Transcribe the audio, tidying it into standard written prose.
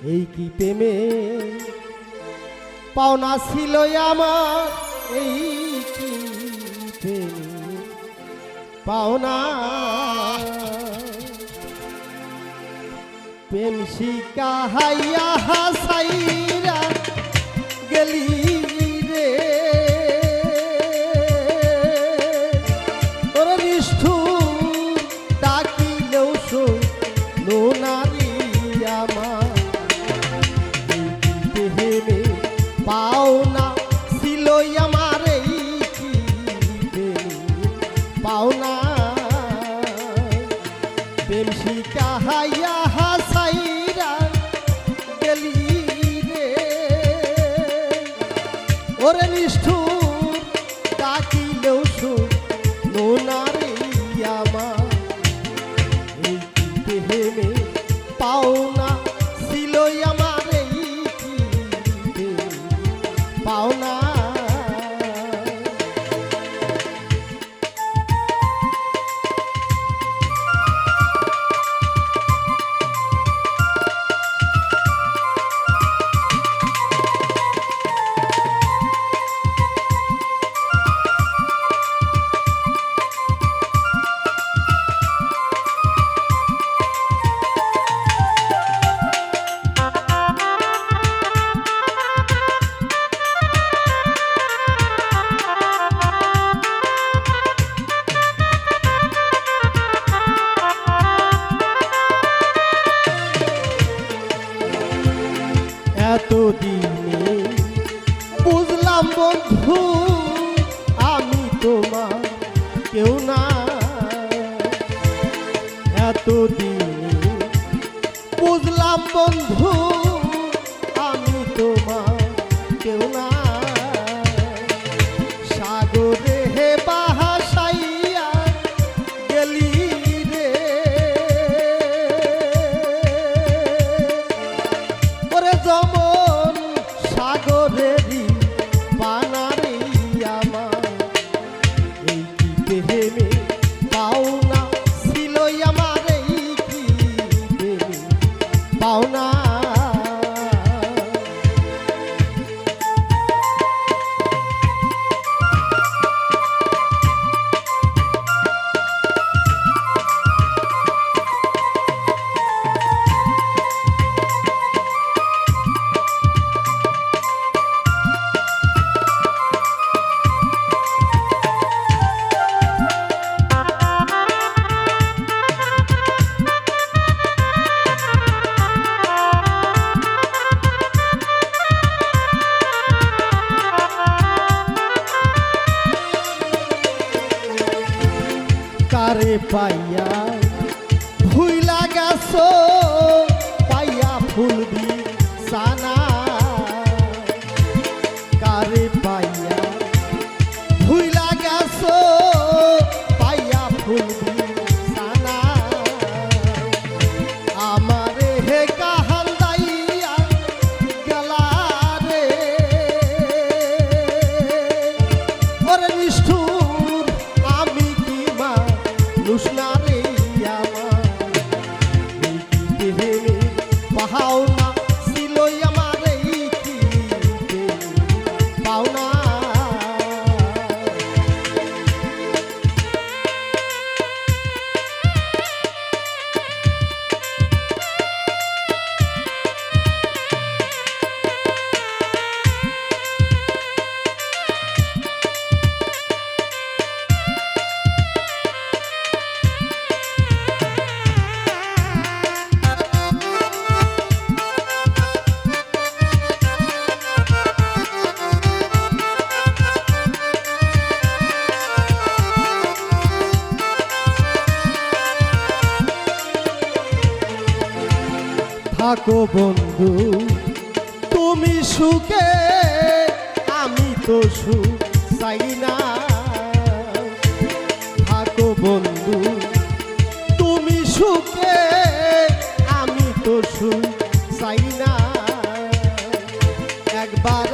এই কি প্রেমে পাওনা ছিল আমার, এই কি প্রেমে পাওনা। প্রেম শিখাইয়া হাসাইরা গেলি রে, তোর নিষ্ঠুর ডাকিলেও শোনো নারী আমার। প্রেমে পাওনা ছিল আমার, এই কি প্রেমে পাওনা। প্রেম শিখাইয়া হাসাইরা গেলি রে, ওরে নিষ্ঠুর ডাকিলেও শোনো নারী আমার। এই কি প্রেমে পাওনা ছিল আমার, এই কি প্রেমে পাওনা। এতদিনে বুঝলাম বন্ধু আমি তোমার কেউ না। এতদিনে বুঝলাম বন্ধু আমি তোমার কেউ না। সাগরে হে বাহাসাইয়া গেলি রে, ওরে যমন সাগরেরই পানারে আমার। এই কি প্রেমে পাওনা ছিল আমার, এই কি প্রেমে পাওনা। কারে পাইয়া ভুইলা গেছো পাইয়া ফুল বিছানা। কারে পাইয়া ভুইলা গেছো পাইয়া ফুল বিছানা। আমারে হে কাহান্দাইয়া গেলা রে, ওরে নিষ্ঠুর আমি কি মানুষ না রে আমার। এই কি প্রেমে পাওনা ছিল আমার, এই কি প্রেমে পাওনা। থাকো বন্ধু তুমি সুখে, আমি তো সুখ চাই না। থাকো বন্ধু তুমি সুখে, আমি তো সুখ চাই না। একবার